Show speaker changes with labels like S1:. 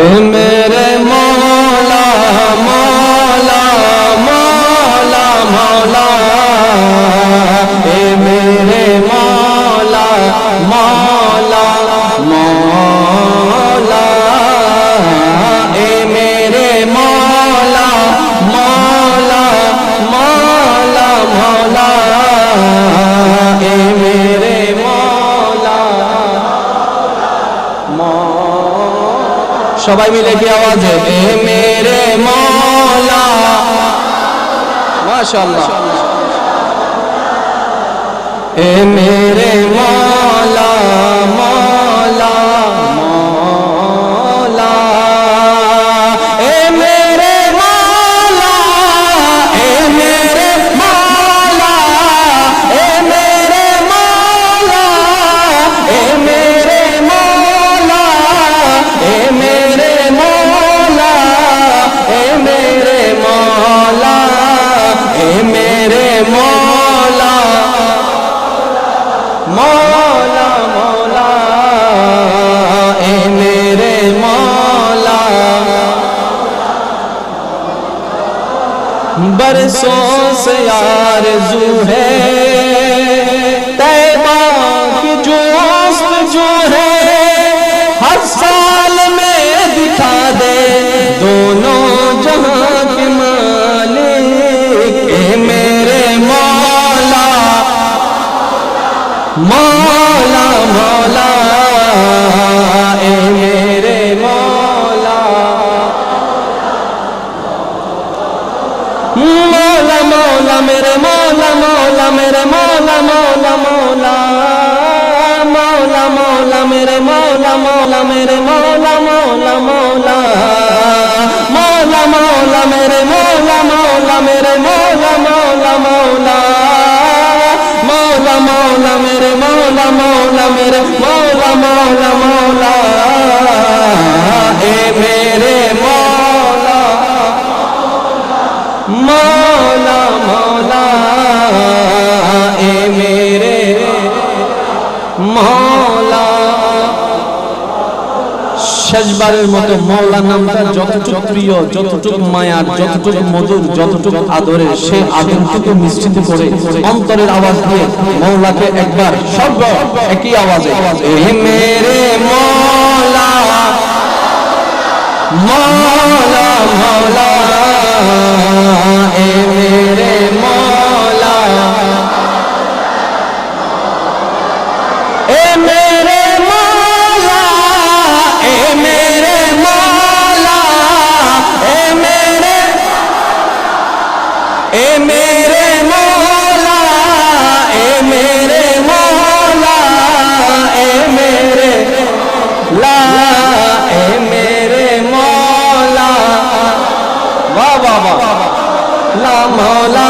S1: اے میرے مولا مولا مولا مولا اے میرے مولا مولا مولا اے میرے مولا مولا مولا مولا اے میرے مولا সবাই মিলে কি আওয়াজে এ মেরে মৌলা মাশাআল্লাহ এ মেরে মৌলা মৌলা মৌলা এ মেরে মৌলা এ মেরে মৌলা এ মেরে মৌলা এ মেরে মৌলা এ মেরে মৌলা এ মেরে মৌলা এ মেরে মৌলা مولا مولا اے میرے مولا برسوں سے آرزو ہے طیبہ کی جستجو ہے ہر سال میں دکھا دے دونوں جہاں کے مالک اے میرے مولا مولا مولا اے میرے مولا مولا مولا میرے مولا مولا میرے مولا مولا مولا مولا مولا میرے مولا مولا میرے مولا مولا مولا مولا مولا میرے مولا مولا میرے مولا مولا مولا مولا مولا میرے مولا مولا میرے مولا مولا مولا اے میرے مولا مولا مولا اے میرے مولا শেষবারের মতো মওলা নামটা যতটুকু প্রিয়, যতটুকু মায়ার, যতটুকু মধুর, যতটুকু আদরের, সেই আদরটুকু মিশ্রিত করে অন্তরের আওয়াজ দিয়ে মওলাকে একবার সব একই আওয়াজে এ মেরে মওলা মওলা মওলা এ মেরে মওলা এ মেরে اے میرے مولا اے میرے مولا اے میرے لا اے میرے مولا واہ واہ واہ لا مولا